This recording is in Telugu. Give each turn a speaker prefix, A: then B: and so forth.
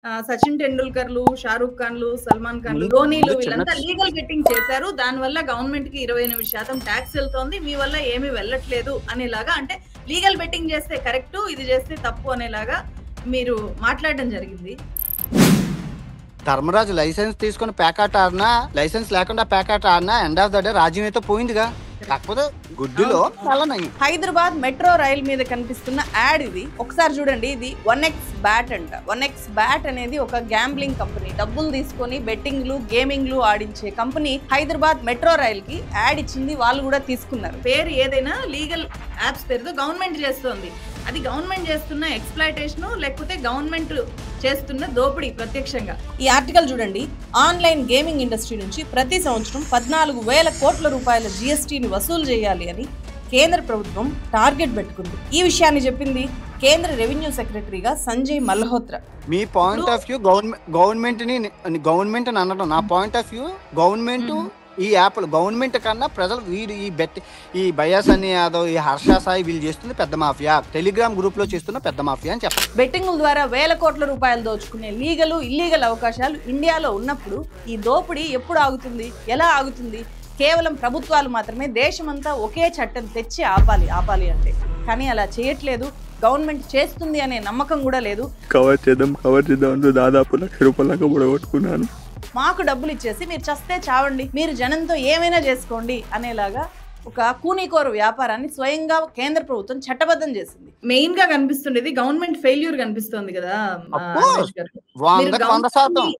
A: సచిన్ టెండూల్కర్‌లు, షారుఖ్ ఖాన్‌లు, సల్మాన్ ఖాన్‌లు,
B: ముందు
A: ధోనీలు
B: ముందు చిన్న
A: వీళ్ళంతా లీగల్ బెట్టింగ్ చేశారు. దానివల్ల గవర్నమెంట్‌కి 28% టాక్స్ ఎళ్తోంది. మీ వల్ల ఏమీ వెళ్ళట్లేదు అనేలాగా అంటే లీగల్ బెట్టింగ్ చేస్తే కరెక్టు, ఇది చేస్తే తప్పు అనేలాగా మీరు మాట్లాడడం జరిగింది.
B: ధర్మరాజు లైసెన్స్ తీసుకొని పేకాట ఆడినా, లైసెన్స్ లేకుండా పేకాట ఆడినా ఎండ్ ఆఫ్ ద డే రాజ్యం అయితే పోయిందిగా. కాకపోతే గుడ్డిలో చల్లనయ్యి.
A: హైదరాబాద్ మెట్రో రైల్ మీద కనిపిస్తున్న యాడ్ ఇది. ఒకసారి చూడండి, ఇది 1x బ్యాట్ అంట. 1x బ్యాట్ అనేది ఒక గ్యాంబ్లింగ్ కంపెనీ. డబ్బులు తీసుకొని బెట్టింగ్లు, గేమింగ్లు ఆడించే కంపెనీ హైదరాబాద్ మెట్రో రైల్ కి యాడ్ ఇచ్చింది. వాళ్ళు కూడా తీసుకున్నారు. పేరు ఏదైనా లీగల్ యాప్స్ పేరుతో గవర్నమెంట్ చేస్తోంది. అది గవర్నమెంట్ చేస్తున్న ఎక్స్‌ప్లాయిటేషన్ లేకపోతే గవర్నమెంట్ చేస్తున్న దోపిడీ ప్రత్యక్షంగా. ఈ ఆర్టికల్ చూడండి. ఆన్లైన్ గేమింగ్ ఇండస్ట్రీ నుంచి ప్రతి సంవత్సరం 14,000 కోట్ల రూపాయల జీఎస్టీని వసూలు చేయాలి అని కేంద్ర ప్రభుత్వం టార్గెట్ పెట్టుకుంది. ఈ విషయాన్ని చెప్పింది కేంద్ర రెవెన్యూ సెక్రటరీగా సంజయ్ మల్హోత్రా.
B: మీ పాయింట్ ఆఫ్ వ్యూ గవర్నమెంట్ అని అనడం. నా పాయింట్ ఆఫ్ వ్యూ గవర్నమెంట్ ఈ యాప్లు గవర్నమెంట్ కన్నా ప్రజలు వీడు ఈ బయాస్ అని యాదవ్, ఈ హర్ష సాయి వీళ్ళు చేస్తుంది పెద్ద మాఫియా, టెలిగ్రామ్ గ్రూప్ లో చేస్తున్న పెద్ద మాఫియా అని చెప్పాలి.
A: బెట్టింగ్ల ద్వారా వేల కోట్ల రూపాయలు దోచుకునే లీగల్, ఇల్లీగల్ అవకాశాలు ఇండియాలో ఉన్నప్పుడు ఈ దోపిడీ ఎప్పుడు ఆగుతుంది, ఎలా ఆగుతుంది? కేవలం ప్రభుత్వాలు మాత్రమే దేశమంతా ఒకే చట్టం తెచ్చి ఆపాలి అంటే. కానీ అలా చేయట్లేదు. గవర్నమెంట్ చేస్తుంది అనే నమ్మకం కూడా లేదు.
C: కవర్ చేద్దాం అంటూ దాదాపు 1,00,000 రూపాయల దాకా పొడగొట్టుకున్నాను.
A: మాకు డబ్బులు ఇచ్చేసి మీరు చస్తే చావండి, మీరు జనంతో ఏమైనా చేసుకోండి అనేలాగా ఒక కూనీకోరు వ్యాపారాన్ని స్వయంగా కేంద్ర ప్రభుత్వం చట్టబద్ధం చేసింది. మెయిన్ గా కనిపిస్తుండేది గవర్నమెంట్ ఫెయిల్యూర్ కనిపిస్తుంది కదా.